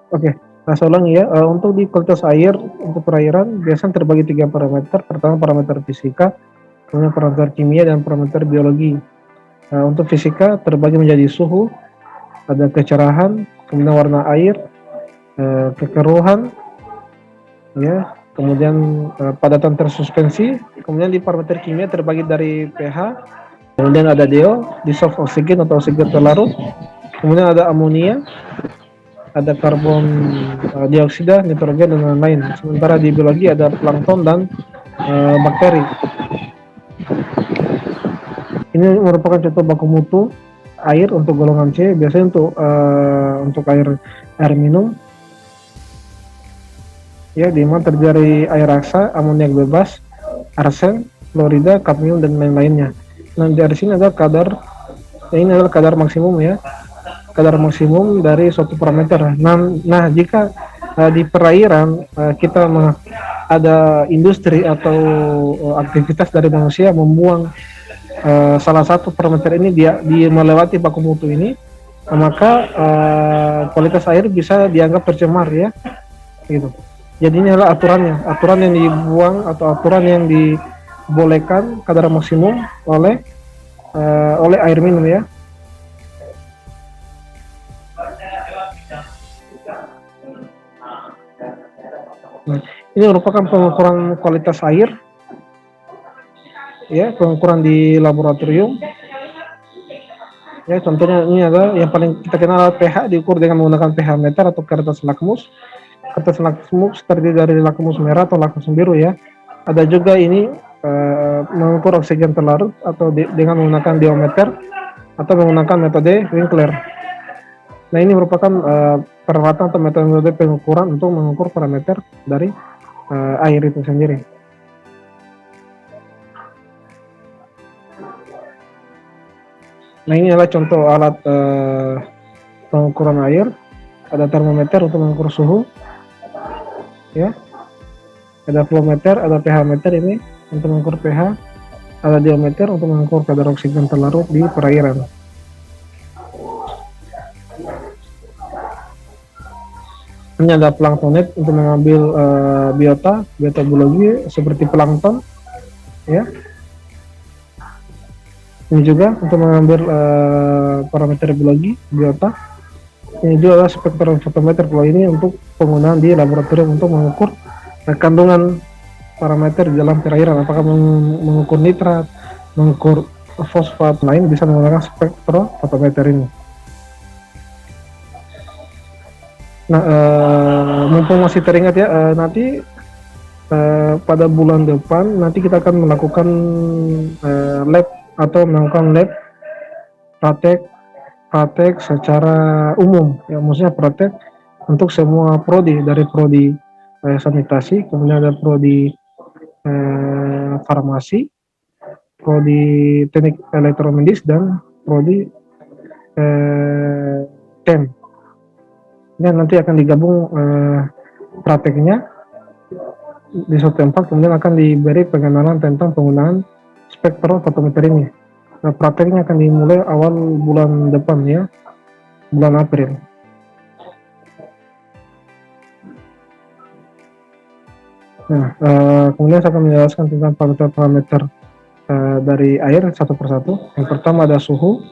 Oke, nah saya ulangi ya, untuk di kualitas air, untuk perairan biasanya terbagi 3 parameter. Pertama parameter fisika, kemudian parameter kimia, dan parameter biologi. Untuk fisika terbagi menjadi suhu, ada kecerahan, kemudian warna air, kekeruhan, ya, kemudian padatan tersuspensi. Kemudian di parameter kimia terbagi dari pH, kemudian ada DO, dissolved oksigen atau oksigen terlarut, kemudian ada amonia, ada karbon dioksida, nitrogen, dan lain-lain. Sementara di biologi ada plankton dan bakteri. Ini merupakan contoh baku mutu air untuk golongan C. Biasanya untuk air minum, ya, di mana terdiri air raksa, amoniak bebas, arsen, fluorida, kadmium, dan lain-lainnya. Nah, dari sini ada kadar, ini adalah kadar maksimum, ya, kadar maksimum dari suatu parameter. Nah, jika di perairan kita ada industri atau aktivitas dari manusia membuang salah satu parameter ini, dia melewati baku mutu ini, maka kualitas air bisa dianggap tercemar, ya, gitu. Jadi ini adalah aturan yang dibuang atau aturan yang dibolehkan kadar maksimum oleh air minum, ya. Nah, ini merupakan pengukuran kualitas air, ya, pengukuran di laboratorium. Ya, contohnya ini adalah yang paling kita kenal, pH diukur dengan menggunakan pH meter atau kertas lakmus. Kertas lakmus terdiri dari lakmus merah atau lakmus biru, ya. Ada juga ini mengukur oksigen terlarut atau dengan menggunakan diometer atau menggunakan metode Winkler. Nah, ini merupakan peralatan atau metode pengukuran untuk mengukur parameter dari air itu sendiri. Nah, ini adalah contoh alat pengukuran air. Ada termometer untuk mengukur suhu, ya. Ada flow meter, ada pH meter ini untuk mengukur pH, ada diometer untuk mengukur kadar oksigen terlarut di perairan. Ini ada planktonet untuk mengambil biota biologi seperti plankton, ya. Ini juga untuk mengambil parameter biologi biota. Ini juga adalah spektrofotometer. Kalau ini untuk penggunaan di laboratorium untuk mengukur kandungan parameter di dalam perairan, apakah mengukur nitrat, mengukur fosfat lain, bisa menggunakan spektrofotometer ini. Nah, mumpung masih teringat, ya, nanti pada bulan depan nanti kita akan melakukan lab atau melakukan lab praktek secara umum, ya, maksudnya praktek untuk semua prodi, dari prodi sanitasi, kemudian ada prodi farmasi, prodi teknik elektromedis, dan prodi TEM. Ini nanti akan digabung prakteknya di suatu tempat, kemudian akan diberi pengenalan tentang penggunaan spektrofotometer ini. Nah, prakteknya akan dimulai awal bulan depan, ya, bulan April. Nah, kemudian saya akan menjelaskan tentang parameter-parameter dari air satu persatu. Yang pertama ada suhu.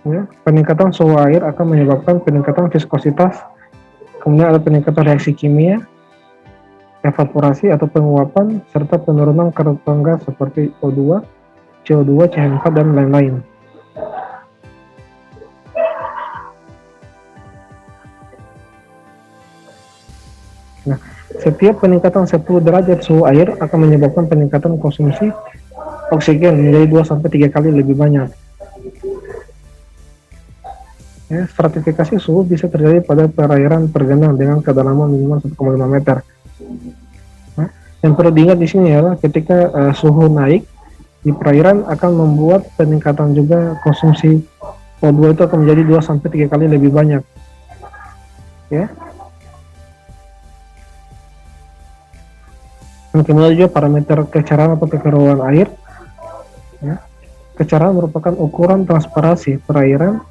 Ya, peningkatan suhu air akan menyebabkan peningkatan viskositas. Kemudian ada peningkatan reaksi kimia, evaporasi atau penguapan, serta penurunan karbon gas seperti O2, CO2, CH4, dan lain-lain. Nah, setiap peningkatan 10 derajat suhu air akan menyebabkan peningkatan konsumsi oksigen menjadi 2-3 kali lebih banyak. Ya, stratifikasi suhu bisa terjadi pada perairan tergenang dengan kedalaman minimal 1,5 meter. Nah, yang perlu diingat di sini adalah ketika suhu naik di perairan akan membuat peningkatan juga konsumsi O2 itu akan menjadi 2-3 kali lebih banyak. Ya. Dan kemudian juga parameter kecerahan atau kekeruhan air. Ya. Kecerahan merupakan ukuran transparansi perairan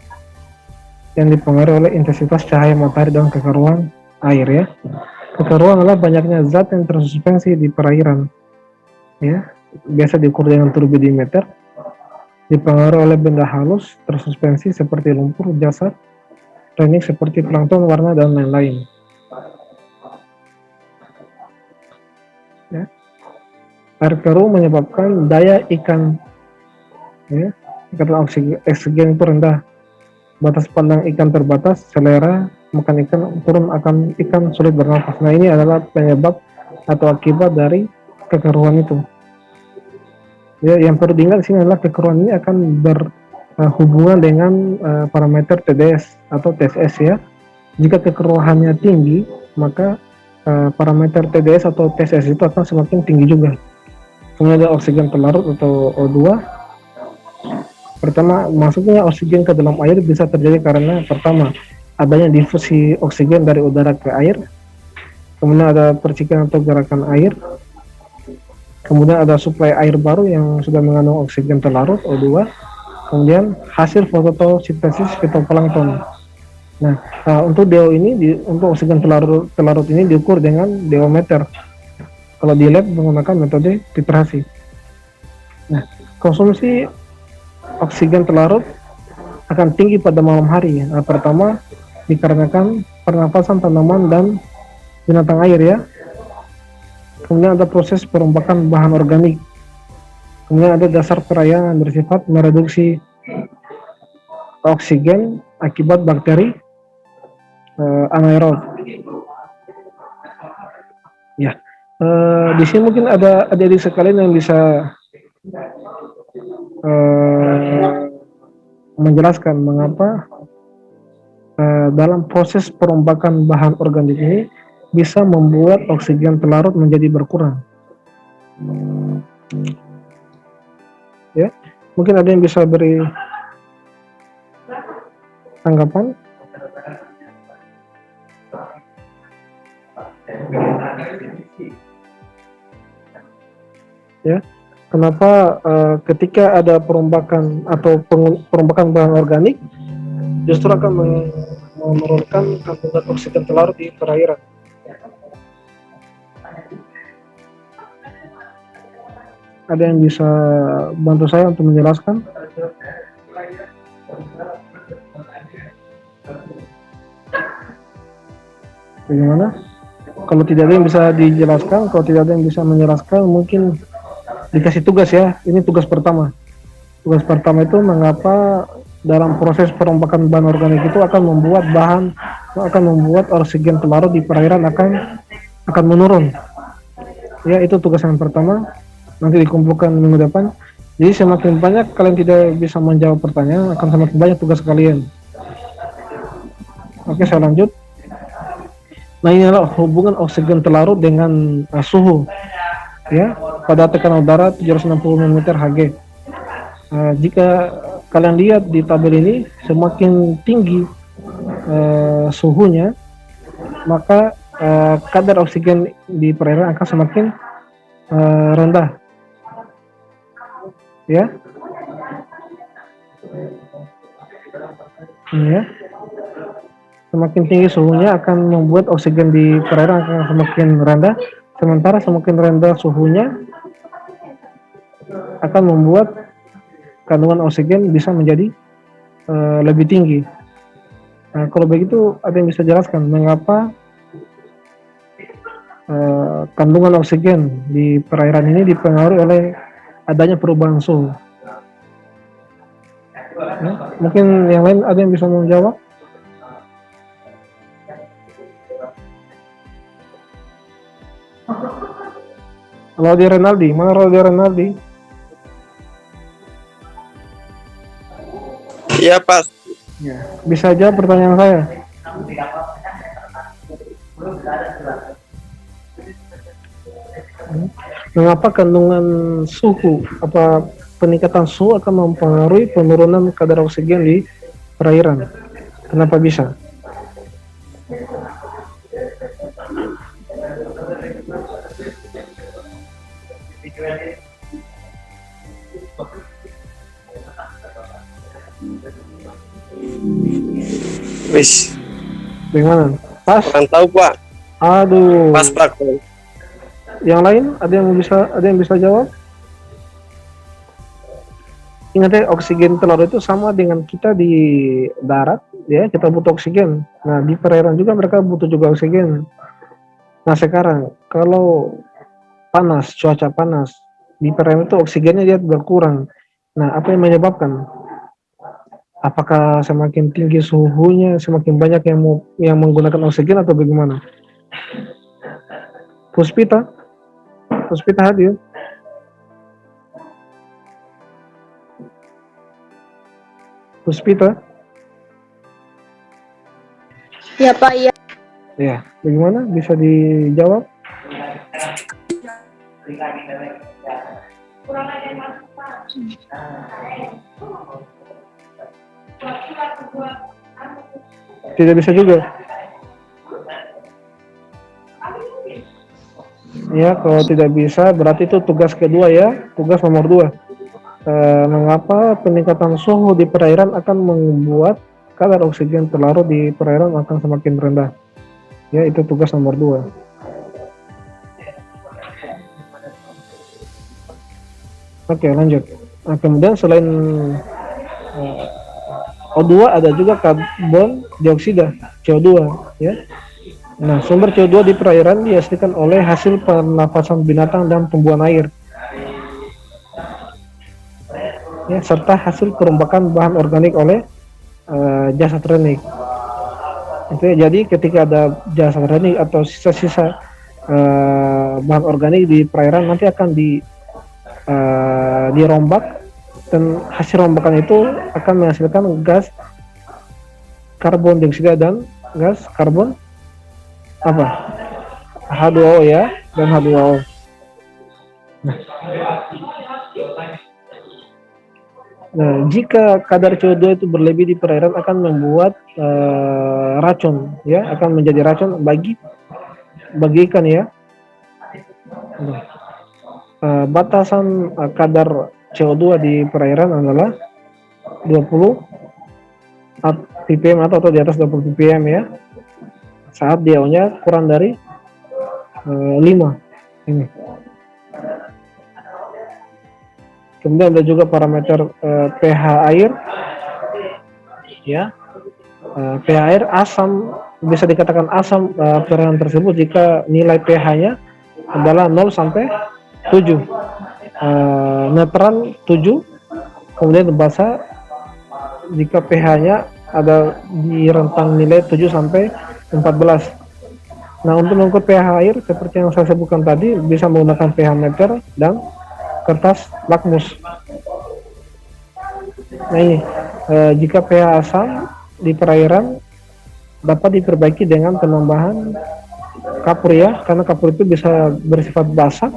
yang dipengaruhi oleh intensitas cahaya matahari dan kekeruan air ya. Kekeruan adalah banyaknya zat yang tersuspensi di perairan ya. Biasa diukur dengan turbidimeter, dipengaruhi oleh benda halus tersuspensi seperti lumpur, jasad, teknik seperti plankton, warna, dan lain-lain. Ya. Air keruh menyebabkan daya ikan, ya, ikatan oksigen itu rendah, batas pandang ikan terbatas, selera makan ikan turun, akan ikan sulit bernafas. Nah, ini adalah penyebab atau akibat dari kekeruhan itu. Ya, yang perlu diingat sini adalah kekeruhan ini akan berhubungan dengan parameter TDS atau TSS ya. Jika kekeruhannya tinggi, maka parameter TDS atau TSS itu akan semakin tinggi juga. Kemudian ada oksigen pelarut atau O2. Pertama, masuknya oksigen ke dalam air bisa terjadi karena pertama, adanya difusi oksigen dari udara ke air. Kemudian ada percikan atau gerakan air. Kemudian ada suplai air baru yang sudah mengandung oksigen terlarut O2. Kemudian hasil fotosintesis fitoplankton. Nah, untuk DO ini, untuk oksigen terlarut ini diukur dengan deometer. Kalau di lab menggunakan metode titrasi. Nah, konsumsi oksigen terlarut akan tinggi pada malam hari. Nah, pertama dikarenakan pernafasan tanaman dan binatang air ya. Kemudian ada proses perombakan bahan organik. Kemudian ada dasar perayaan yang bersifat mereduksi oksigen akibat bakteri anaerob. Ya, di sini mungkin ada adik-adik sekalian yang bisa menjelaskan mengapa dalam proses perombakan bahan organik ini bisa membuat oksigen terlarut menjadi berkurang. Ya, mungkin ada yang bisa beri tanggapan. Ya, kenapa ketika ada perombakan atau perombakan bahan organik justru akan menurunkan kandungan oksigen terlarut di perairan? Ada yang bisa bantu saya untuk menjelaskan? Bagaimana? Kalau tidak ada yang bisa dijelaskan, kalau tidak ada yang bisa menjelaskan, mungkin dikasih tugas ya. Ini tugas pertama. Tugas pertama itu mengapa dalam proses perombakan bahan organik itu akan membuat oksigen terlarut di perairan akan menurun. Ya, itu tugas yang pertama. Nanti dikumpulkan minggu depan. Jadi semakin banyak kalian tidak bisa menjawab pertanyaan, akan semakin banyak tugas kalian. Oke, saya lanjut. Nah, ini adalah hubungan oksigen terlarut dengan suhu ya pada tekanan udara 760 mm Hg. Jika kalian lihat di tabel ini, semakin tinggi suhunya, maka kadar oksigen di perairan akan semakin rendah ya. Ini ya, semakin tinggi suhunya akan membuat oksigen di perairan akan semakin rendah, sementara semakin rendah suhunya akan membuat kandungan oksigen bisa menjadi lebih tinggi. Nah, kalau begitu ada yang bisa jelaskan mengapa kandungan oksigen di perairan ini dipengaruhi oleh adanya perubahan suhu? Ya, mungkin yang lain ada yang bisa menjawab? Rodi Renaldi, mana Rodi Renaldi? Iya, Pak. Ya, bisa jawab pertanyaan saya? Mengapa kandungan suhu, peningkatan suhu akan mempengaruhi penurunan kadar oksigen di perairan? Kenapa bisa? Wis, Bagaimana? Pas? kurang tahu Pak. Pas Aduh. Pak. Yang lain ada yang bisa jawab? Ingat ya, oksigen telur itu sama dengan kita di darat, ya, kita butuh oksigen. Nah, di perairan juga mereka butuh juga oksigen. Nah, sekarang kalau panas, cuaca panas, di perairan itu oksigennya dia berkurang. Nah, apa yang menyebabkan? Apakah semakin tinggi suhunya, semakin banyak yang menggunakan oksigen atau bagaimana? Puspita, Puspita hadir. Puspita, Ya Pak, ya. ya, bagaimana? Bisa dijawab? Tidak bisa juga. Ya, kalau tidak bisa berarti itu tugas kedua ya, tugas nomor 2. Mengapa peningkatan suhu di perairan akan membuat kadar oksigen terlarut di perairan akan semakin rendah? Ya, itu tugas nomor 2. Oke, lanjut. Nah, kemudian selain O2 ada juga karbon dioksida, CO2, ya. Nah, sumber CO2 di perairan dihasilkan oleh hasil pernapasan binatang dan tumbuhan air. Ya, serta hasil perombakan bahan organik oleh jasad renik. Itu ya, jadi ketika ada jasad renik atau sisa-sisa bahan organik di perairan nanti akan dirombak, dan hasil rombakan itu akan menghasilkan gas karbon dioksida dan gas karbon apa? H2O ya, dan H2O. Nah, jika kadar CO2 itu berlebih di perairan akan membuat racun, ya, akan menjadi racun bagi ikan ya. Batasan kadar CO2 di perairan adalah 20 ppm atau di atas 20 ppm ya. Saat DO-nya kurang dari 5 ini. Kemudian ada juga parameter pH air, ya. pH air asam, bisa dikatakan asam perairan tersebut jika nilai pH-nya adalah 0 sampai 7, netral 7, kemudian basa jika pH-nya ada di rentang nilai 7 sampai 14. Nah, untuk mengukur pH air seperti yang saya sebutkan tadi bisa menggunakan pH meter dan kertas lakmus. Nah, ini jika pH asam di perairan dapat diperbaiki dengan penambahan kapur ya, karena kapur itu bisa bersifat basah.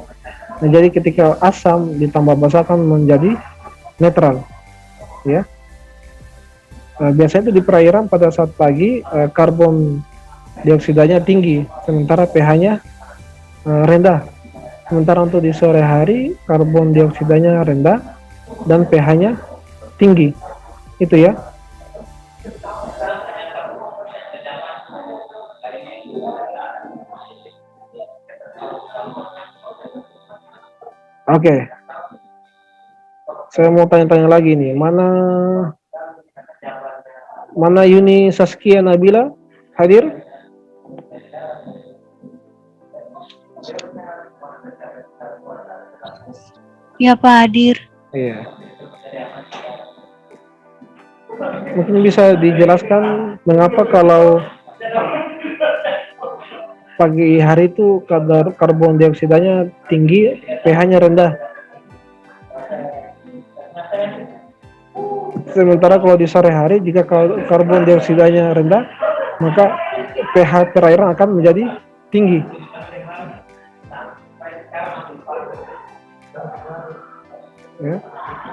Nah, jadi ketika asam ditambah basah akan menjadi netral ya. Biasanya itu di perairan pada saat pagi karbon dioksidanya tinggi sementara pH-nya rendah. Sementara untuk di sore hari karbon dioksidanya rendah dan pH-nya tinggi. Itu ya. Oke. Saya mau tanya-tanya lagi nih. Mana Yuni Saskia Nabila hadir? Ya Pak, hadir. Iya. Mungkin bisa dijelaskan mengapa kalau pagi hari itu kadar karbon dioksidanya tinggi, pH-nya rendah. Sementara kalau di sore hari jika karbon dioksidanya rendah, maka pH perairan akan menjadi tinggi. Ya.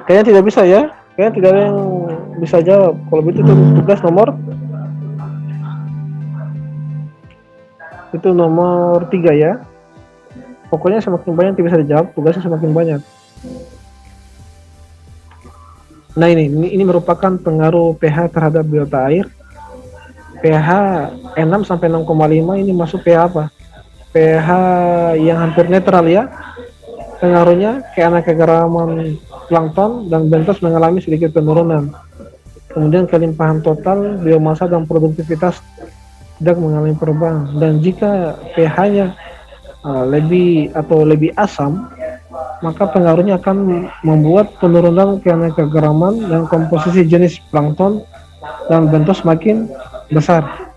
Kayaknya tidak bisa ya. Kayaknya tidak ada yang bisa jawab. Kalau begitu itu tugas nomor 3 ya. Pokoknya semakin banyak yang bisa dijawab, tugasnya semakin banyak. Nah ini merupakan pengaruh pH terhadap biota air. pH 6 sampai 6,5 ini masuk pH apa? pH yang hampir netral ya. Pengaruhnya keanekaragaman plankton dan bentos mengalami sedikit penurunan. Kemudian kelimpahan total biomasa dan produktivitas tidak mengalami perubahan. Dan jika pH-nya lebih asam, maka pengaruhnya akan membuat penurunan keanekaragaman dan komposisi jenis plankton dan bentos semakin besar.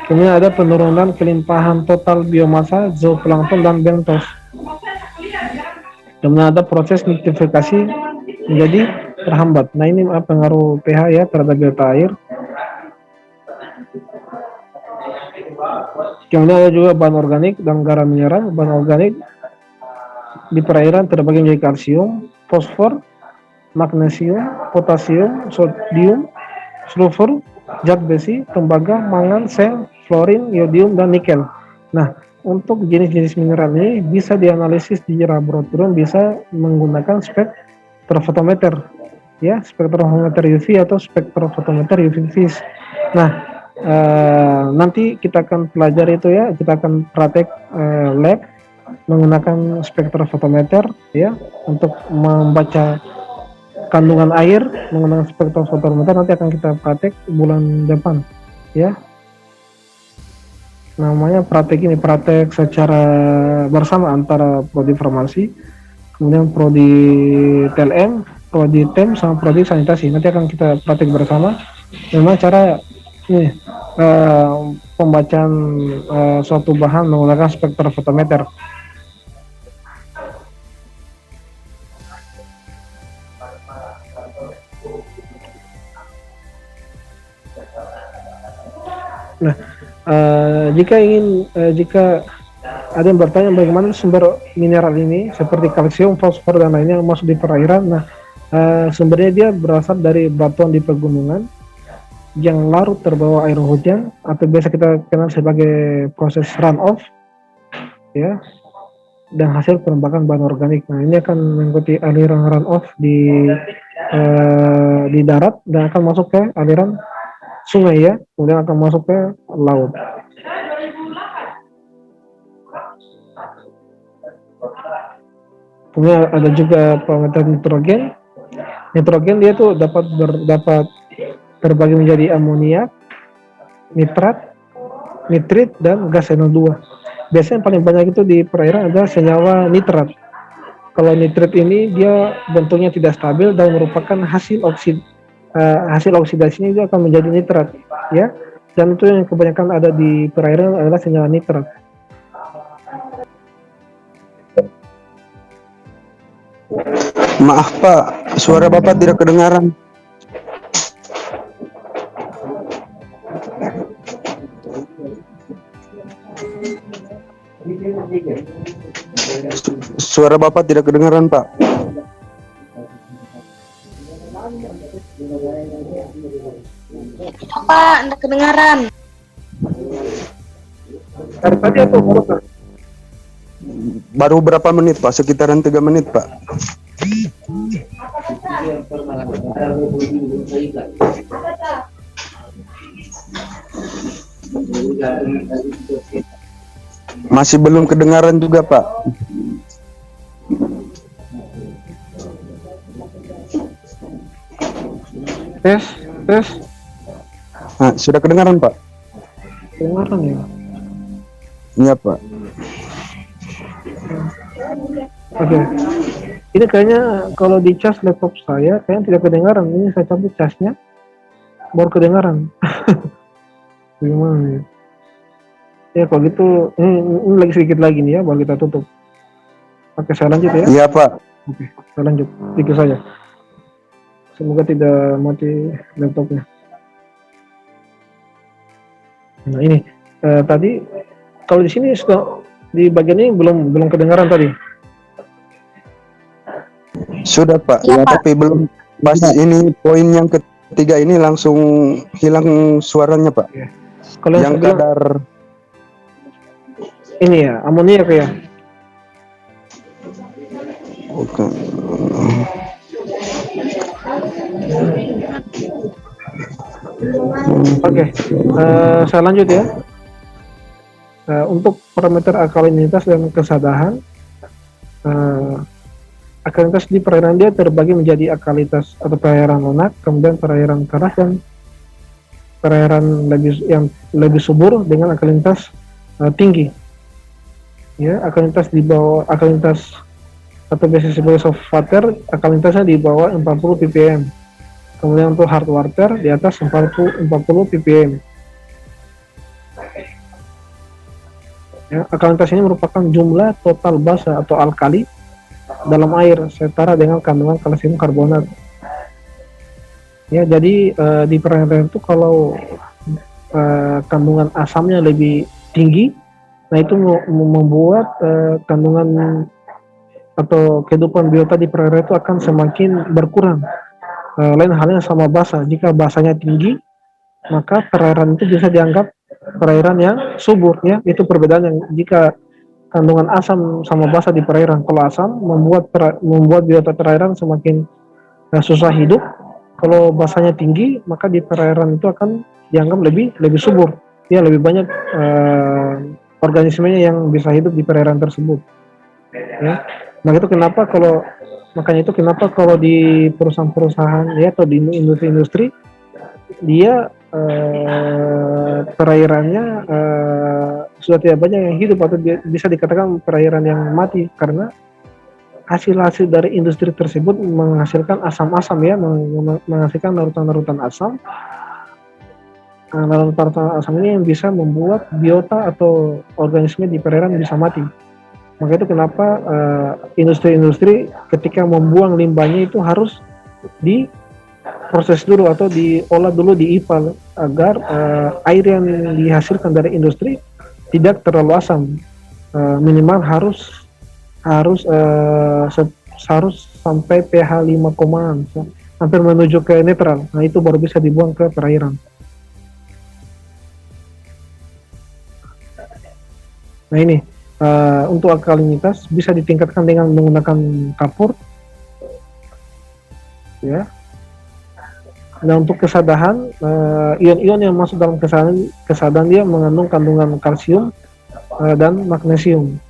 Kemudian ada penurunan kelimpahan total biomasa, zooplankton dan bentos. Kemudian ada proses nitrifikasi menjadi terhambat. Nah ini pengaruh pH ya terhadap biota air. Kemudian ada juga bahan organik dan garam mineral. Bahan organik di perairan terbagi menjadi kalsium, fosfor, magnesium, potasium, sodium, sulfur, zat besi, tembaga, mangan, seng, fluorin, iodium, dan nikel. Nah, untuk jenis-jenis mineral ini bisa dianalisis di laboratorium, bisa menggunakan spektrofotometer, ya, spektrofotometer UV atau spektrofotometer UV vis. Nah, nanti kita akan pelajari itu ya, kita akan praktek lab menggunakan spektrofotometer ya untuk membaca kandungan air menggunakan spektrofotometer. Nanti akan kita praktek bulan depan ya, namanya praktek secara bersama antara prodi farmasi, kemudian prodi TLM, prodi TEM sama prodi sanitasi. Nanti akan kita praktek bersama memang cara ini pembacaan suatu bahan menggunakan spektrofotometer. Nah, jika ada yang bertanya bagaimana sumber mineral ini seperti kalsium, fosfor dan lainnya yang masuk di perairan, nah sumbernya dia berasal dari batuan di pegunungan yang larut terbawa air hujan atau biasa kita kenal sebagai proses runoff, ya, dan hasil penembakan bahan organik. Nah ini akan mengikuti aliran runoff di darat dan akan masuk ke aliran sungai ya, kemudian akan masuk ke laut. Kemudian ada juga parameter nitrogen. Nitrogen dia tuh dapat terbagi menjadi amonia, nitrat, nitrit, dan gas NO2. Biasanya yang paling banyak itu di perairan ada senyawa nitrat. Kalau nitrit ini dia bentuknya tidak stabil dan merupakan hasil oksidasinya itu akan menjadi nitrat ya, dan itu yang kebanyakan ada di perairan adalah senyawa nitrat. Maaf Pak, suara Bapak tidak kedengaran. Suara Bapak tidak kedengaran Pak. Pak, anda kedengaran. Dari tadi atau baru? Baru berapa menit Pak? Sekitaran 3 menit Pak. Masih belum kedengaran juga Pak. Tes. Nah, sudah kedengaran Pak? Kedengaran ya? Iya Pak. Oke. Ini kayaknya kalau di cas laptop saya kayaknya tidak kedengaran. Ini saya cabut casnya baru kedengaran. Gimana ya? Ya kalau gitu ini lagi sedikit lagi nih ya, baru kita tutup. Oke, saya lanjut ya. Iya Pak. Oke, saya lanjut sedikit saja. Semoga tidak mati laptopnya. Nah ini tadi kalau di sini sudah di bagian ini belum kedengaran tadi. Sudah Pak. Ya, Pak. Tapi belum pas ini poin yang ketiga ini langsung hilang suaranya Pak. Ya. Kalau yang kadar ini ya amoniak ya. Oke. Oke, saya lanjut ya. Untuk parameter alkalinitas dan kesadahan, alkalinitas di perairan dia terbagi menjadi alkalinitas atau perairan lunak, kemudian perairan keras, dan perairan yang lebih subur dengan alkalinitas tinggi. Ya, alkalinitas di bawah alkalinitas atau biasa sebagai soft water, alkalinitasnya di bawah 40 ppm. Kemudian untuk hard water di atas 40 ppm. Ya, alkalinitas ini merupakan jumlah total basa atau alkali dalam air setara dengan kandungan kalsium karbonat. Ya, jadi di perairan itu kalau kandungan asamnya lebih tinggi, nah itu membuat kandungan atau kehidupan biota di perairan itu akan semakin berkurang. Lain halnya sama basa, jika basanya tinggi, maka perairan itu bisa dianggap perairan yang subur, ya. Itu perbedaan yang jika kandungan asam sama basa di perairan. Kalau asam membuat biota perairan semakin susah hidup. Kalau basanya tinggi, maka di perairan itu akan dianggap lebih subur, ya, lebih banyak organismenya yang bisa hidup di perairan tersebut, ya. Makanya itu kenapa kalau di perusahaan-perusahaan, ya, atau di industri-industri, dia perairannya sudah tidak banyak yang hidup, atau bisa dikatakan perairan yang mati, karena hasil-hasil dari industri tersebut menghasilkan asam-asam, ya, menghasilkan larutan-larutan asam. Larutan asam ini yang bisa membuat biota atau organisme di perairan bisa mati. Maka itu kenapa industri-industri ketika membuang limbahnya itu harus diproses dulu atau diolah dulu di IPA, agar air yang dihasilkan dari industri tidak terlalu asam. Minimal harus sampai pH 5, hampir menuju ke netral. Nah, itu baru bisa dibuang ke perairan. Nah, ini untuk alkalinitas bisa ditingkatkan dengan menggunakan kapur, ya. Dan untuk kesadahan, ion-ion yang masuk dalam kesadahan dia mengandung kandungan kalsium dan magnesium.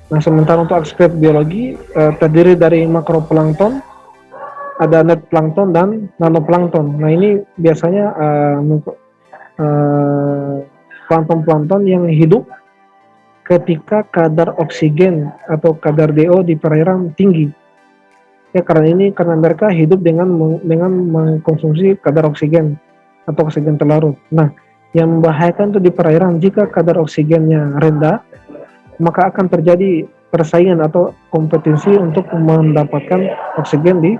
Nah, sementara untuk aspek biologi terdiri dari makroplankton, ada net plankton dan nanoplankton. Nah, ini biasanya plankton-plankton yang hidup ketika kadar oksigen atau kadar DO di perairan tinggi. Ya, karena mereka hidup dengan mengkonsumsi kadar oksigen atau oksigen terlarut. Nah, yang membahayakan itu di perairan, jika kadar oksigennya rendah, maka akan terjadi persaingan atau kompetisi untuk mendapatkan oksigen di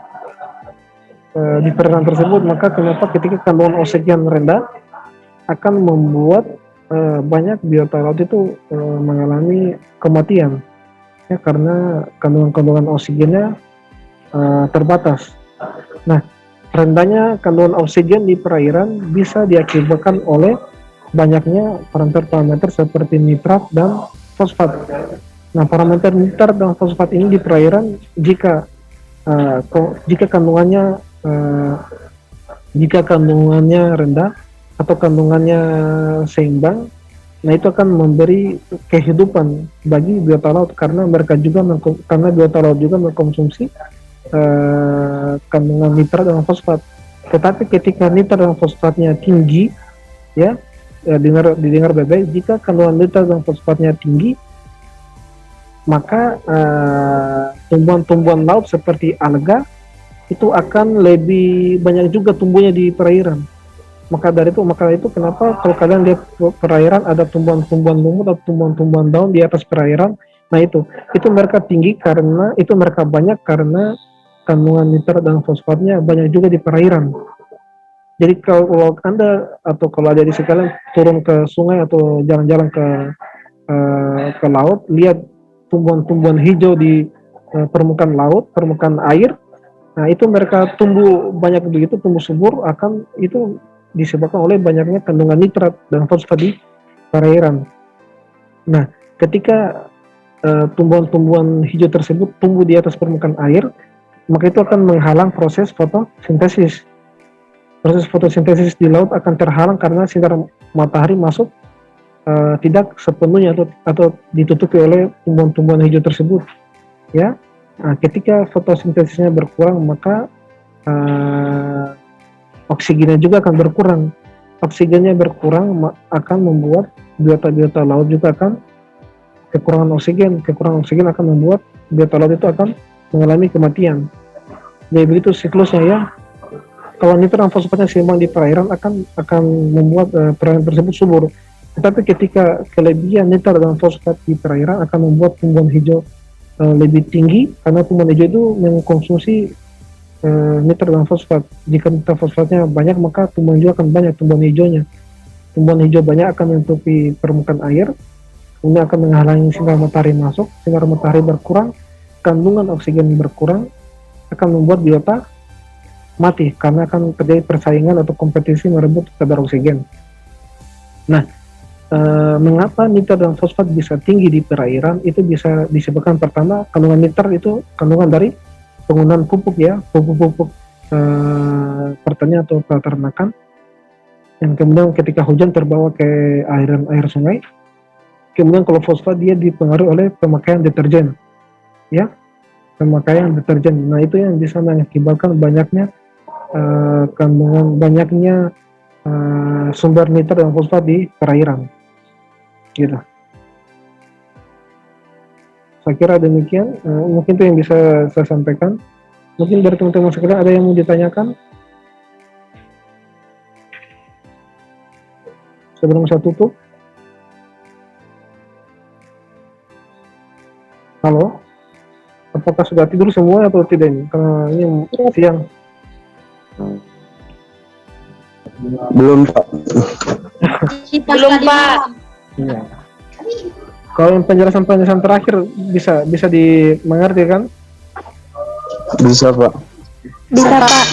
perairan tersebut. Maka kenapa ketika kandungan oksigen rendah akan membuat banyak biota laut itu mengalami kematian, ya, karena kandungan oksigennya terbatas. Nah, rendahnya kandungan oksigen di perairan bisa diakibatkan oleh banyaknya parameter seperti nitrat dan fosfat. Nah, parameter nitrat dan fosfat ini di perairan jika kandungannya rendah atau kandungannya seimbang, nah itu akan memberi kehidupan bagi biota laut, karena biota laut juga mengkonsumsi kandungan nitrat dan fosfat. Tetapi ketika nitrat dan fosfatnya tinggi, ya, didengar baik-baik, jika kandungan nitrat dan fosfatnya tinggi, maka tumbuhan-tumbuhan laut seperti alga itu akan lebih banyak juga tumbuhnya di perairan. Maka itu kenapa kalau kalian lihat perairan ada tumbuhan-tumbuhan lumut atau tumbuhan-tumbuhan daun di atas perairan, nah itu mereka tinggi karena mereka banyak karena kandungan nitrat dan fosfatnya banyak juga di perairan. Jadi kalau Anda atau kalau ada di sekalian turun ke sungai atau jalan-jalan ke laut, lihat tumbuhan-tumbuhan hijau di permukaan air, nah itu mereka tumbuh banyak begitu, tumbuh subur, akan itu disebabkan oleh banyaknya kandungan nitrat dan fosfat di perairan. Nah, ketika tumbuhan-tumbuhan hijau tersebut tumbuh di atas permukaan air, maka itu akan menghalang proses fotosintesis. Proses fotosintesis di laut akan terhalang karena sinar matahari masuk tidak sepenuhnya atau ditutupi oleh tumbuhan-tumbuhan hijau tersebut, ya. Nah, ketika fotosintesisnya berkurang, maka oksigennya juga akan berkurang. Oksigennya berkurang akan membuat biota-biota laut juga akan kekurangan oksigen. Kekurangan oksigen akan membuat biota laut itu akan mengalami kematian. Jadi begitu siklusnya, ya. Kalau nitrat dan fosfatnya seimbang di perairan akan membuat perairan tersebut subur. Tetapi ketika kelebihan nitrat dan fosfat di perairan akan membuat tumbuhan hijau lebih tinggi, karena tumbuhan hijau itu mengkonsumsi nitrat dan fosfat. Jika nitrat fosfatnya banyak, maka tumbuhan hijau akan banyak tumbuhan hijaunya. Tumbuhan hijau banyak akan menutupi permukaan air, kemudian akan menghalangi sinar matahari masuk. Sinar matahari berkurang, kandungan oksigen berkurang, akan membuat biota mati karena akan terjadi persaingan atau kompetisi merebut kadar oksigen. Nah, mengapa nitrat dan fosfat bisa tinggi di perairan? Itu bisa disebabkan pertama, kandungan nitrat itu kandungan dari penggunaan pupuk, ya, pupuk pertanian atau peternakan, dan kemudian ketika hujan terbawa ke air sungai. Kemudian kalau fosfat dia dipengaruhi oleh pemakaian deterjen, ya, pemakaian deterjen. Nah, itu yang bisa mengakibatkan banyaknya sumber nitrat dan fosfat di perairan, gitu. Saya kira demikian, mungkin itu yang bisa saya sampaikan. Mungkin dari teman-teman sekalian ada yang mau ditanyakan sebelum saya tutup? Halo, apakah sudah tidur semua atau tidak ini? Karena ini siang. Belum, Pak. Belum, Pak. Iya. Kalau yang penjelasan terakhir bisa dimengerti kan? Bisa, Pak. Bisa, Pak.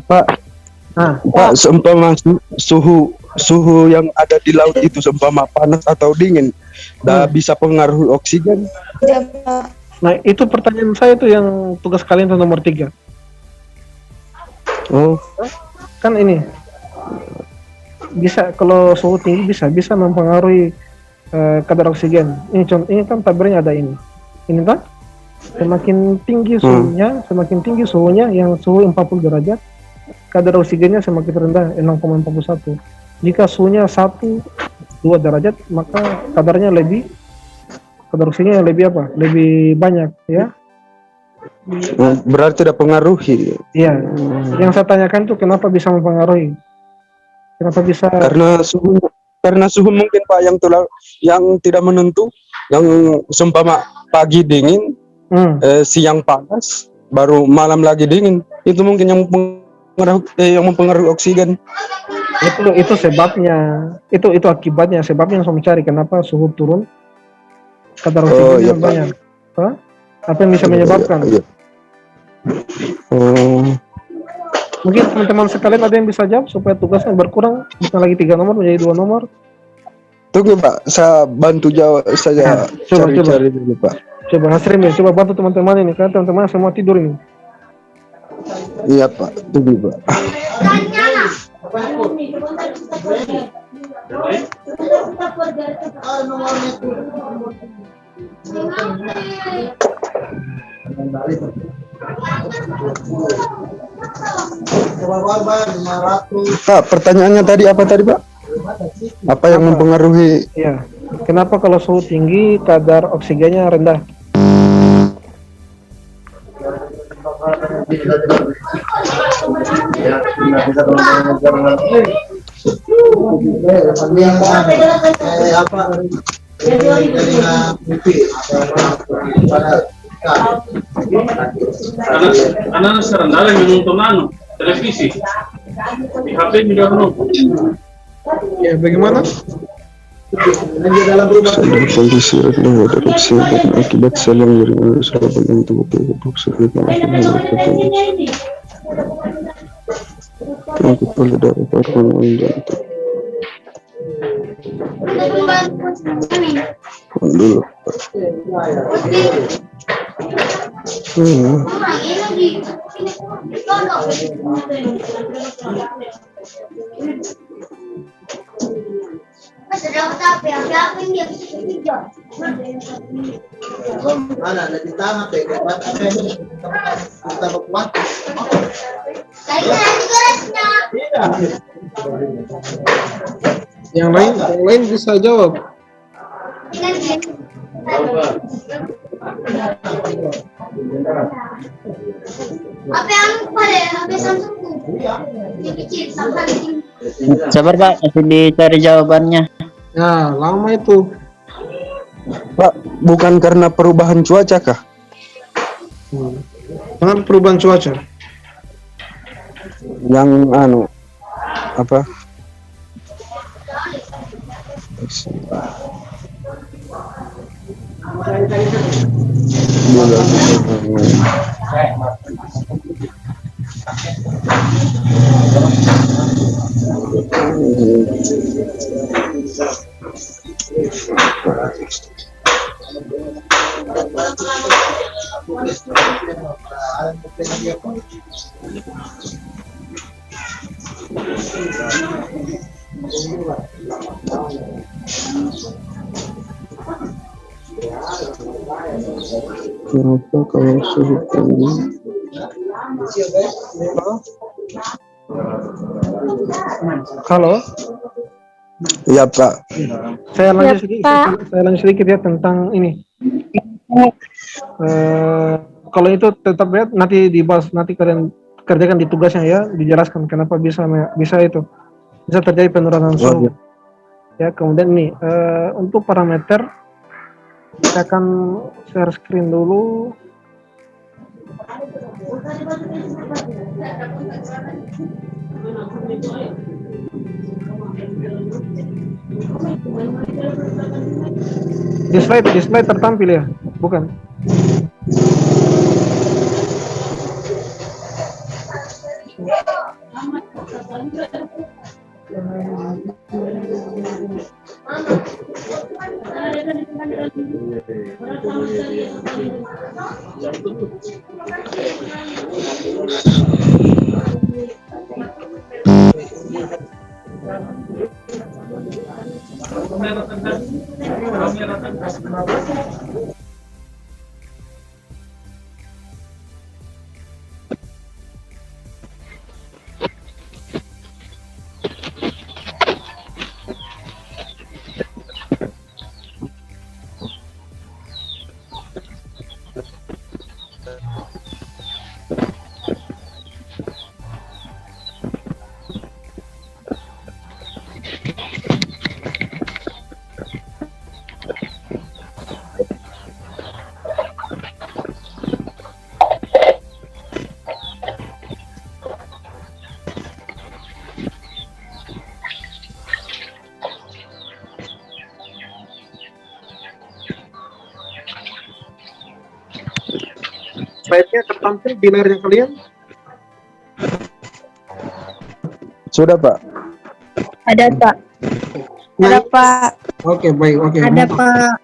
Pak, Nah, Pak, seumpama suhu yang ada di laut itu seumpama panas atau dingin, bisa pengaruh oksigen. Ya, Pak. nah itu pertanyaan saya tuh yang tugas kalian tuh nomor 3. Oh, Kan ini bisa, kalau suhu tinggi bisa mempengaruhi kadar oksigen. Ini contoh, ini kan tabelnya ada ini kan semakin tinggi suhunya, yang suhu 40 derajat, kadar oksigennya semakin rendah, 0,41. Jika suhunya 1-2 derajat, maka kadar oksigennya lebih banyak, ya. berarti tidak pengaruhi. Iya. Yang saya tanyakan tuh kenapa bisa mempengaruhi? Kenapa bisa? Karena suhu mungkin, Pak, yang tidak menentu, yang seumpama pagi dingin, siang panas, baru malam lagi dingin. Itu mungkin yang mempengaruhi oksigen. Itu sebabnya. Itu akibatnya. Sebabnya yang saya mencari kenapa suhu turun, kadar oksigen yang banyak. Apa yang bisa menyebabkan? Mungkin teman-teman sekalian ada yang bisa jawab supaya tugasnya berkurang, bukan lagi 3 nomor menjadi 2 nomor. Tunggu, Pak, saya bantu jawab saja. Cari dulu, Pak. Coba Hasrim, coba bantu teman-teman ini, kan teman-teman semua tidur ini. Iya, Pak, tunggu, Pak. Pak, pertanyaannya tadi apa tadi, Pak? Apa yang mempengaruhi? Iya. Kenapa kalau suhu tinggi kadar oksigennya rendah? Karena sekarang yang menonton televisi di HP juga menonton. Ya, bagaimana? Kondisi rendah dari oksigen akibat sel yang jaringan serabut yang tubuh oksigen untuk oleh darah hormon jantung. Dulu. Hmm. Yang lain bisa jawab. Sabar Pak, masih dicari jawabannya. Ya, lama itu. Pak, bukan karena perubahan cuaca kah? Kenapa perubahan cuaca? Yang apa? Kenapa kalau suhu tinggi? Halo, Iya Pak. saya lanjut Ya, sedikit. Pak. Saya lanjut sedikit ya tentang ini. Kalau itu tetap ya nanti dibahas, nanti kalian kerjakan di tugasnya ya, dijelaskan kenapa bisa itu bisa terjadi penurunan suhu. Ya, kemudian ini untuk parameter kita akan share screen dulu. Di slide tertampil ya, bukan? Slide-nya tertampil di layar kalian? Sudah Pak. Ada Pak. Ada Pak. Oke, baik. Oke. Ada Pak.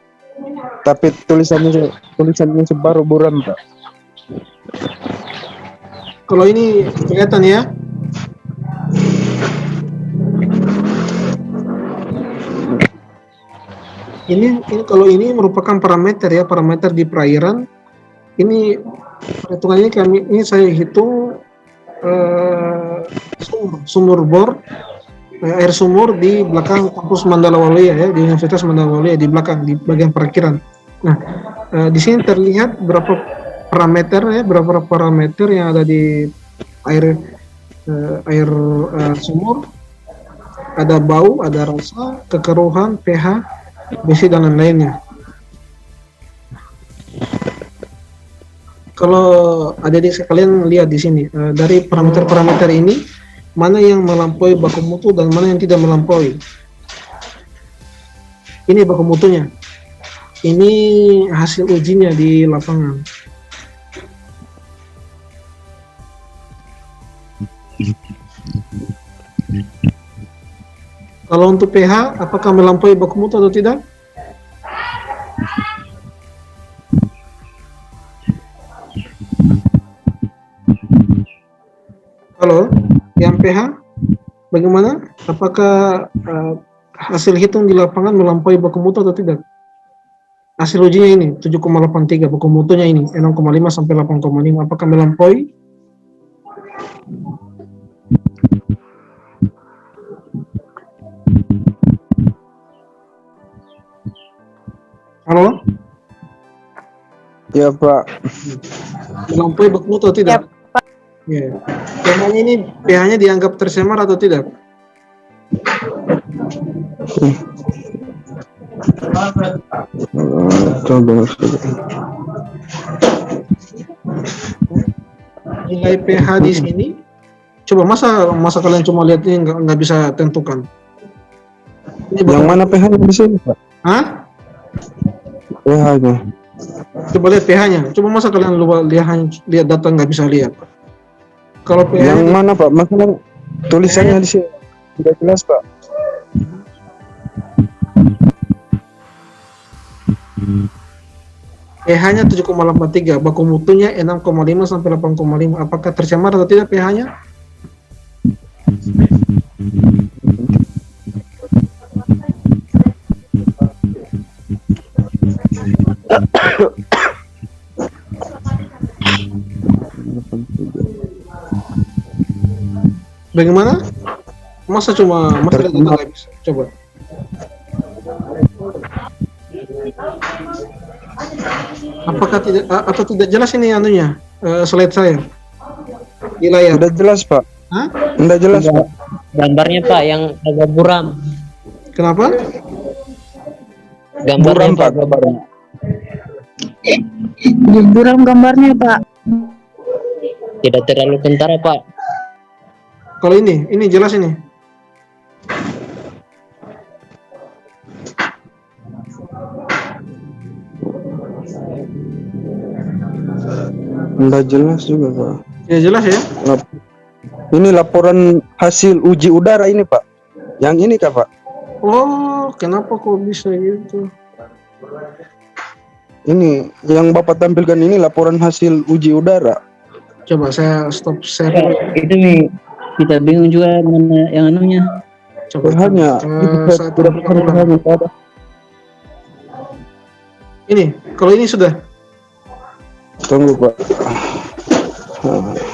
Tapi tulisannya sebaru buram Pak. Kalau ini kelihatan ya? Ini kalau ini merupakan parameter ya, parameter di perairan. Ini perhitungannya ini saya hitung sumur bor air sumur di belakang kampus Mandala Waluya ya, di Universitas Mandala Waluya di belakang di bagian parkiran. Nah, di sini terlihat berapa parameter yang ada di air sumur. Ada bau, ada rasa, kekeruhan, pH, besi dan lain-lainnya. Kalau adik-adik sekalian lihat di sini dari parameter-parameter ini mana yang melampaui baku mutu dan mana yang tidak melampaui. Ini baku mutunya. Ini hasil ujinya di lapangan. Kalau untuk pH, apakah melampaui baku mutu atau tidak? Halo, yang PH bagaimana? Apakah hasil hitung di lapangan melampaui baku mutu atau tidak? Hasil ujinya ini 7,83, baku mutunya ini 6,5 sampai 8,5. Apakah melampaui? Halo? Ya Pak. Melampaui baku mutu atau tidak? Ya. Temanya ini pH-nya dianggap tercemar atau tidak? Nilai pH di sini, coba masa kalian cuma lihat ini nggak bisa tentukan. Ini Yang mana pH-nya di sini Pak? Hah? pH-nya. Coba lihat pH-nya. Coba masa kalian lihat data nggak bisa lihat. Kalau pH Yang mana Pak? Masalah tulisannya di sini tidak jelas Pak. pH-nya 7,83, baku mutunya 6,5 sampai 8,5. Apakah tercemar atau tidak pH-nya? Bagaimana? Masa lihat data nggak bisa? Coba. Apakah tidak atau tidak jelas ini anunya slide saya di layar? Tidak jelas Pak. Hah? Tidak jelas Pak. Gambarnya Pak yang agak buram. Kenapa? Gambarnya Buram, Pak. Pak, gambarnya. Buram gambarnya, Pak. Tidak terlalu kentara Pak. Kalau ini jelas ini. Tidak jelas juga Pak. Ya jelas ya. Ini laporan hasil uji udara ini Pak. Yang ini kah Pak? Oh, kenapa kok bisa gitu? Ini yang Bapak tampilkan ini laporan hasil uji udara. Coba saya stop share. Itu nih kita bingung juga mana yang anunya. Coba Hanya saya tampilkan ulang. Ini, kalau ini sudah. Tunggu Pak.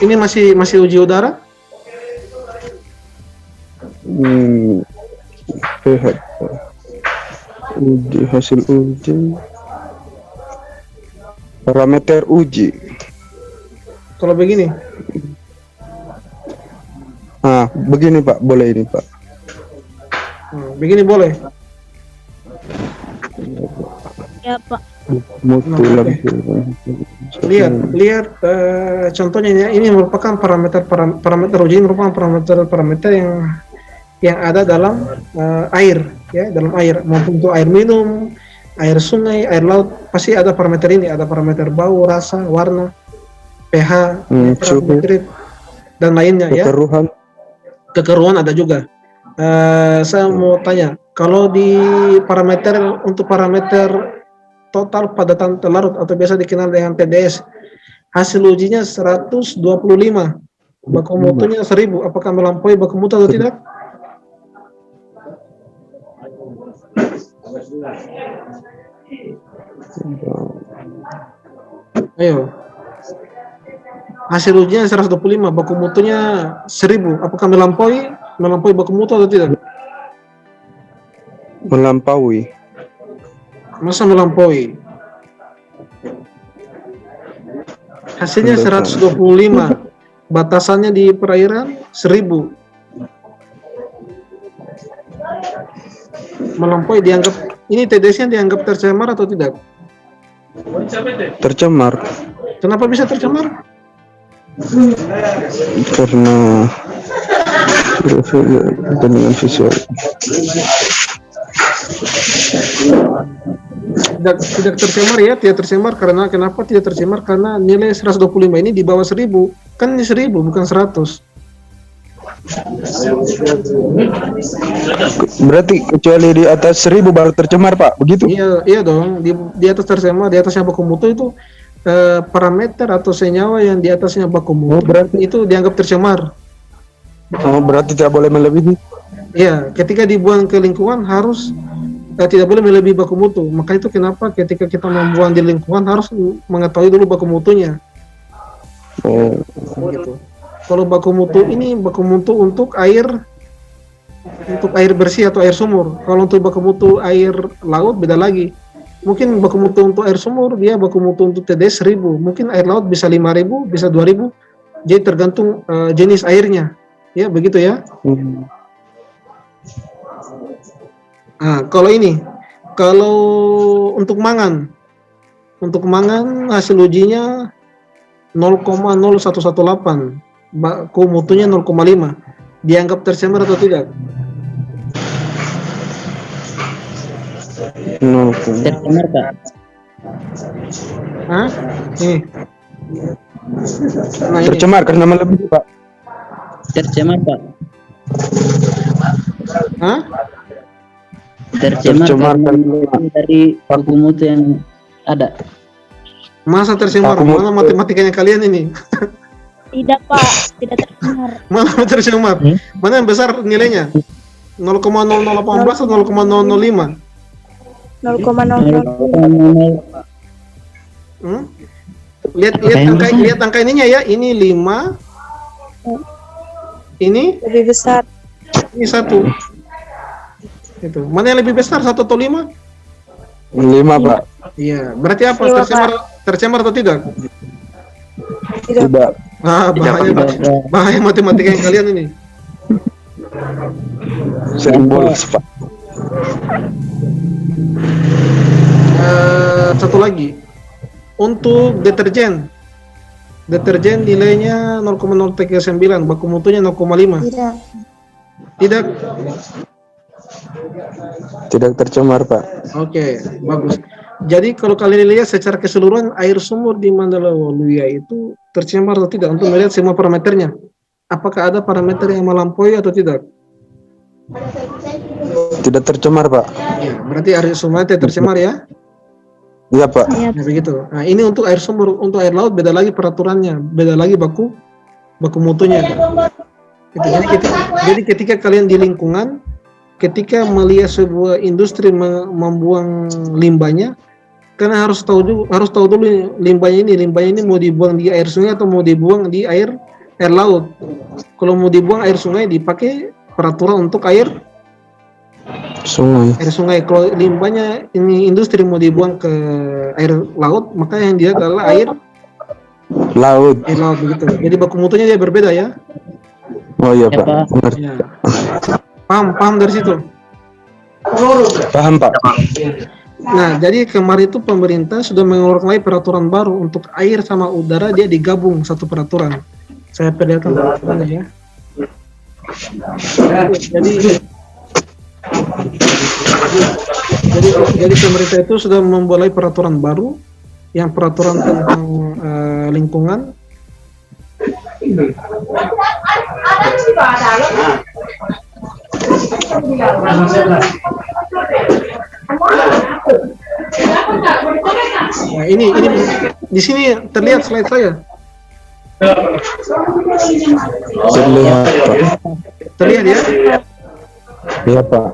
Ini masih uji udara? Lihat uji hasil uji, parameter uji. Kalau begini, begini Pak, boleh ini Pak. Begini boleh. Ya, Pak. Mutu lagi. Lihat contohnya ini merupakan parameter uji, merupakan parameter yang ada dalam air, ya, dalam air, maupun untuk air minum, air sungai, air laut, pasti ada parameter ini, ada parameter bau, rasa, warna, pH, nitrit, dan lainnya, ya. Kekeruhan ada juga. Saya mau tanya, kalau di untuk parameter total padatan larut atau biasa dikenal dengan TDS, hasil ujinya 125, baku mutunya 1000. Apakah melampaui baku mutu atau tidak? Ayo. Hasil ujinya 125, baku mutunya 1000. Apakah melampaui baku mutu atau tidak? Melampaui. Masa melampaui? Hasilnya 125, batasannya di perairan 1000. Melampaui dianggap, ini TDS-nya dianggap tercemar atau tidak? Tercemar. Kenapa bisa tercemar? Karena dengan visual. Tidak tercemar, ya, tidak tercemar karena kenapa tidak tercemar? Karena nilai 125 ini di bawah 1000. Kan ini 1000 bukan 100. Berarti kecuali di atas 1000 baru tercemar Pak, begitu? Iya dong, di atas tercemar, di atasnya baku mutu itu parameter atau senyawa yang di atasnya baku mutu, berarti itu dianggap tercemar. Oh, berarti tidak boleh melebihi. Iya, ketika dibuang ke lingkungan harus tidak boleh melebihi baku mutu. Maka itu kenapa ketika kita membuang di lingkungan harus mengetahui dulu baku mutunya. Oh, Gitu. Kalau baku mutu ini baku mutu untuk air bersih atau air sumur. Kalau untuk baku mutu air laut beda lagi. Mungkin baku mutu untuk air sumur dia baku mutu untuk TDS 1000. Mungkin air laut bisa 5000, bisa 2000. Jadi tergantung jenis airnya. Ya, begitu ya. Nah, kalau untuk mangan hasil ujinya 0,0118, baku mutunya 0,5. Dianggap tercemar atau tidak? Tercemar Pak. Hah? Ini. Nah, ini. tercemar karena melebihi, Pak. Tercemar Pak. Hah? Tercemar karena dari baku mutu yang ada. Masa tercemar? Mana matematikanya kalian ini? Tidak Pak, tidak tercemar. Mana tercemar? Mana yang besar nilainya? 0,0018 atau 0,005? 0,00. Lihat angka ininya ya. Ini 5. Ini Lebih besar. ini 1. Itu. Mana yang lebih besar, 1 atau 5? 5, Pak. Iya, berarti apa? 5, Tercemar atau tidak? Tidak. Ah, bahaya matematika yang kalian ini. Sering bolos, Pak. Satu lagi. Untuk deterjen nilainya 0,039, baku mutunya 0,5. Tidak. Tidak tercemar, Pak. Oke, bagus. Jadi kalau kalian lihat secara keseluruhan air sumur di Mandaluyong itu tercemar atau tidak, untuk melihat semua parameternya. Apakah ada parameter yang melampaui atau tidak? Tidak tercemar, Pak. Ya, berarti air sumur tidak tercemar ya? Iya, Pak. Ya, begitu. Nah, ini untuk air sumur, untuk air laut beda lagi peraturannya, beda lagi baku mutunya. Gitu. Jadi ketika kalian di lingkungan, ketika melihat sebuah industri membuang limbahnya, karena harus tahu dulu limbahnya ini mau dibuang di air sungai atau mau dibuang di air laut. Kalau mau dibuang air sungai dipakai peraturan untuk air sungai. Kalau limbahnya ini industri mau dibuang ke air laut, maka yang dia adalah air laut begitu. Jadi baku mutunya dia berbeda ya. Oh iya, Ya, Pak. Pak. Ya. Paham dari situ. Paham, Pak. Nah, jadi kemarin itu pemerintah sudah mengeluarkan lagi peraturan baru untuk air sama udara, dia digabung satu peraturan. Saya perlihatkan peraturannya ya. Jadi pemerintah itu sudah memulai peraturan baru, yang peraturan tentang lingkungan. Nah, ini di sini terlihat slide saya. Terlihat, Pak. Terlihat ya? Iya, Pak.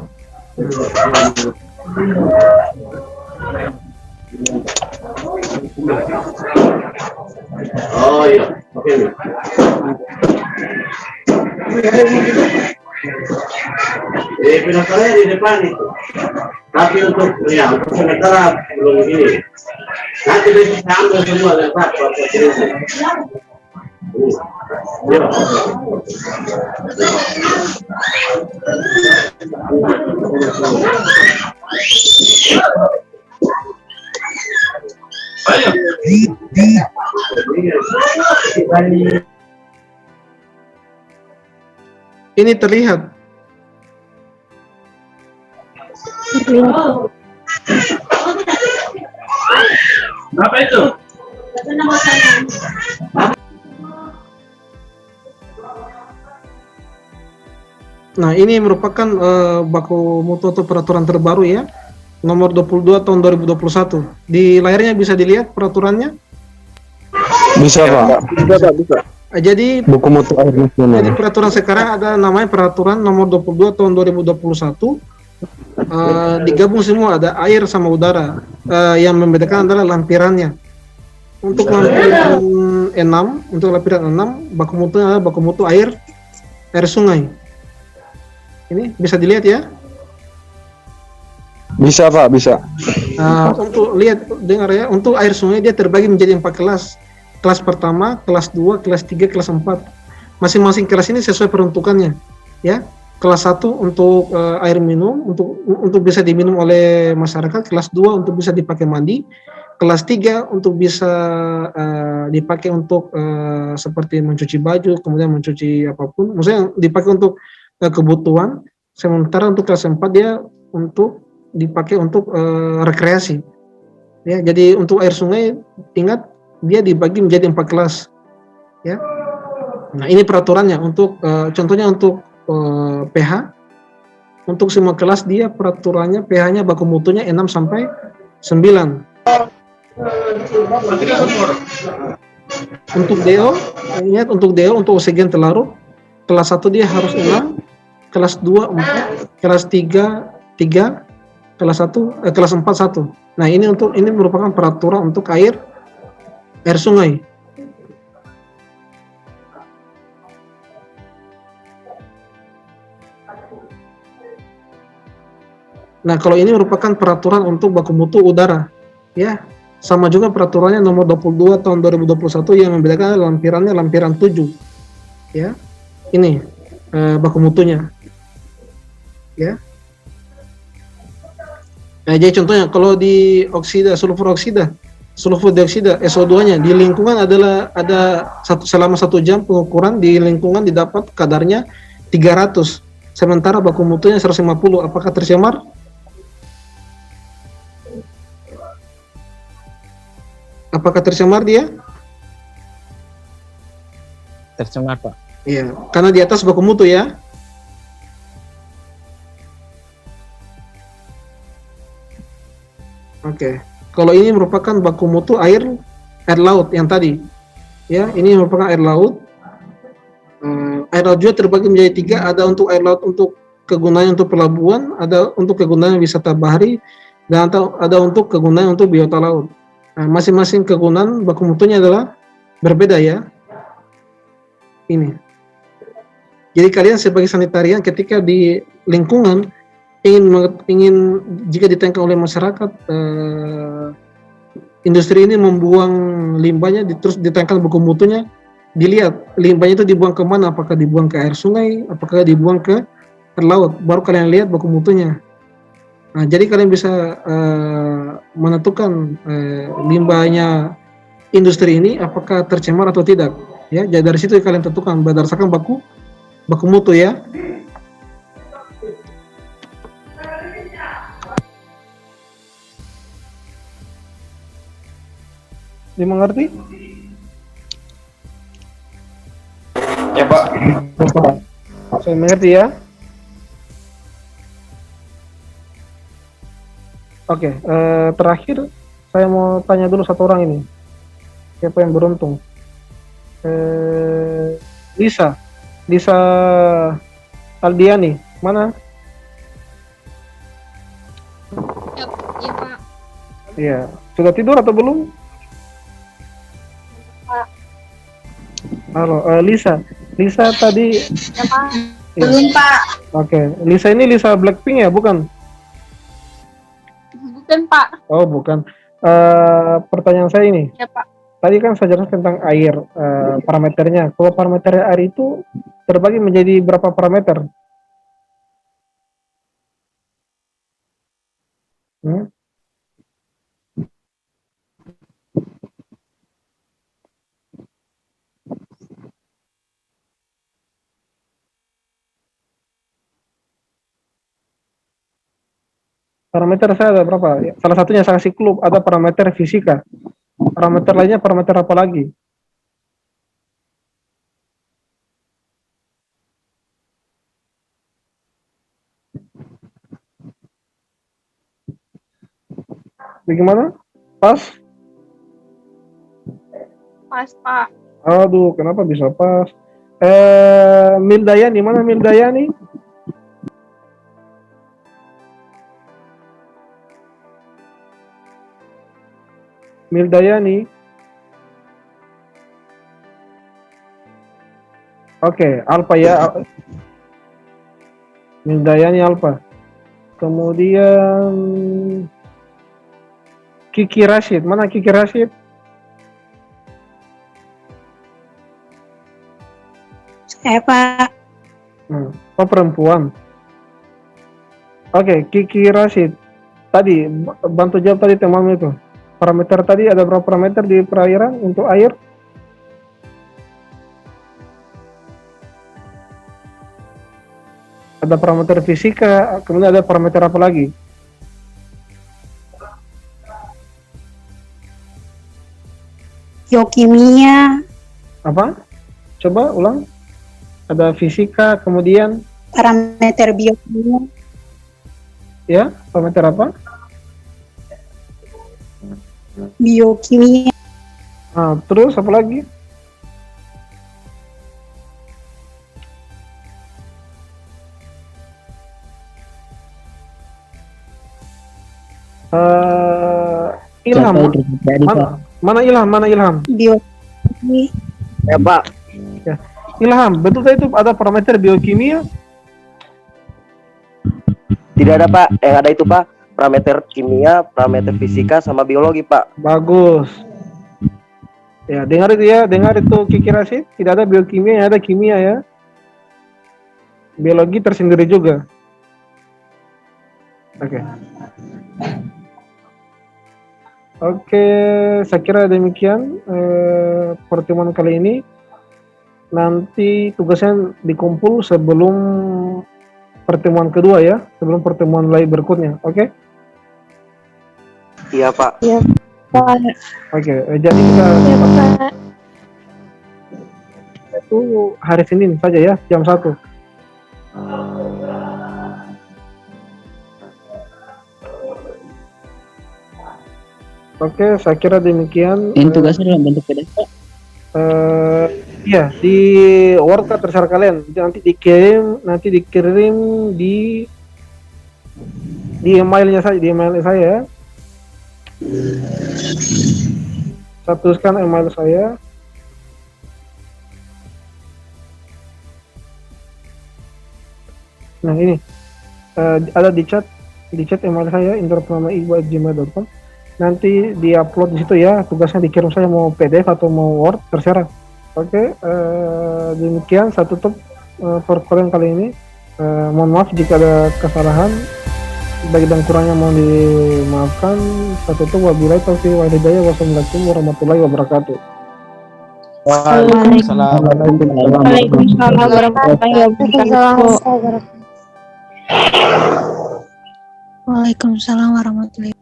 Oh iya, oke. Pendaftarannya di depan itu. Tapi untuk sementara belum ini. Nanti besok saya ambil semua dan Pak. Ini terlihat. Berapa itu? Nah, ini merupakan baku mutu atau peraturan terbaru ya, nomor 22 tahun 2021. Di layarnya bisa dilihat peraturannya. Bisa, Pak. Bisa, Pak, bisa. Jadi Buku mutu air nasional. peraturan sekarang ada namanya peraturan nomor 22 tahun 2021. Digabung semua, ada air sama udara. Yang membedakan adalah lampirannya. Untuk lampiran 6, baku mutunya adalah baku mutu air sungai. Ini bisa dilihat ya. Bisa Pak, bisa. Untuk lihat, dengar ya, untuk air sungai dia terbagi menjadi 4 kelas. Kelas pertama, kelas 2, kelas 3, kelas 4. Masing-masing kelas ini sesuai peruntukannya, ya. Kelas 1 untuk air minum, untuk bisa diminum oleh masyarakat. Kelas 2 untuk bisa dipakai mandi. Kelas 3 untuk bisa dipakai untuk seperti mencuci baju, kemudian mencuci apapun. Maksudnya dipakai untuk kebutuhan. Sementara untuk kelas 4 dia untuk dipakai untuk rekreasi. Ya, jadi untuk air sungai, ingat dia dibagi menjadi 4 kelas. Ya. Nah, ini peraturannya untuk contohnya untuk pH. Untuk semua kelas dia peraturannya pH-nya baku mutunya 6 sampai 9. Untuk DO, ingat untuk DO untuk oksigen terlarut, kelas 1 dia harus 6, kelas 2 4, kelas 3 3, kelas 4 1. Nah, ini merupakan peraturan untuk air sungai. Nah, kalau ini merupakan peraturan untuk baku mutu udara, ya. Sama juga peraturannya nomor 22 tahun 2021 yang membedakan lampiran 7. Ya. Ini baku mutunya. Ya. Nah, jadi contohnya kalau di sulfur dioksida SO2-nya di lingkungan ada selama 1 jam pengukuran di lingkungan didapat kadarnya 300, sementara baku mutunya 150. Apakah tercemar? Apakah tercemar dia? Tercemar, Pak. Iya, karena di atas baku mutu ya. Oke. Kalau ini merupakan baku mutu air laut yang tadi. Ya, ini merupakan air laut. Air laut juga terbagi menjadi 3, ada untuk air laut untuk kegunaan untuk pelabuhan, ada untuk kegunaan wisata bahari, dan ada untuk kegunaan untuk biota laut. Nah, masing-masing kegunaan baku mutunya adalah berbeda ya. Ini. Jadi kalian sebagai sanitarian ketika di lingkungan ingin jika ditangkap oleh masyarakat industri ini membuang limbahnya terus ditangkap baku mutunya, dilihat limbahnya itu dibuang kemana, apakah dibuang ke air sungai, apakah dibuang ke air laut, baru kalian lihat baku mutunya. Nah, jadi kalian bisa menentukan limbahnya industri ini apakah tercemar atau tidak. Ya, jadi dari situ kalian tentukan berdasarkan baku mutu ya. Dimengerti? Ya Pak. Saya mengerti ya. Oke, terakhir saya mau tanya dulu satu orang ini. Siapa yang beruntung? Lisa Aldiani, mana? Iya, Pak. Iya, sudah tidur atau belum? Pak. Halo, Lisa tadi. Ya, Pak. Ya. Belum, Pak. Oke, Lisa ini Lisa Blackpink ya, bukan? Bukan, Pak. Oh, bukan. Pertanyaan saya ini. Ya, Pak. Tadi kan saya jelaskan tentang air, parameternya. Kalau parameter air itu terbagi menjadi berapa parameter? Parameter saya ada berapa? Salah satunya saya kasih klub, ada parameter fisika. Parameter lainnya parameter apa lagi? Bagaimana? Pas? Pas, Pak. Aduh, kenapa bisa pas? Mildayani, mana Mildayani? Mildayani. Oke, Alfa ya. Mildayani Alfa. Kemudian Kiki Rashid, mana Kiki Rashid? Saya Pak. Oh, perempuan. Oke, Kiki Rashid. Tadi bantu jawab tadi teman itu. Parameter tadi ada berapa parameter di perairan untuk air? Ada parameter fisika, kemudian ada parameter apa lagi? Biokimia, Apa? Coba ulang. Ada fisika, kemudian parameter biokimia, ya, parameter apa? biokimia, Nah, terus apa lagi? Ilham, Siapa terus jadi, Pak? mana Ilham, mana Ilham? biokimia, Ya Pak, Ilham, betul tadi itu ada parameter biokimia? tidak ada Pak. Yang ada itu Pak, parameter kimia, parameter fisika, sama biologi Pak. Bagus. Ya, dengar itu ya, dengar itu Kiki Rashid. Tidak ada biokimia, yang ada kimia ya. Biologi tersendiri juga. Oke. Oke, saya kira demikian pertemuan kali ini. Nanti tugasnya dikumpul sebelum pertemuan kedua ya, sebelum pertemuan live berikutnya. Oke? Iya Pak. Pak. Oke, jadi kita Ya Pak. itu hari Senin saja ya, jam 1. Oke, saya kira demikian. Ini tugasnya dalam bentuk PDF, Pak. Iya, di Word kan terserah kalian. Nanti dikirim di emailnya saya, di email saya. Saya tuliskan email saya. Nah ini ada di chat email saya indropramaibu@gmail.com. Nanti diupload di situ ya, tugasnya dikirim saya mau PDF atau mau Word terserah. Oke, demikian saya tutup perkuliahan kali ini. Mohon maaf jika ada kesalahan, bagi dan kurangnya mohon dimaafkan. Saya tutup, wabillahi taufiq wal hidayah, wassalamualaikum warahmatullahi wabarakatuh. Waalaikumsalam. Waalaikumsalam warahmatullahi wabarakatuh. Waalaikumsalam warahmatullahi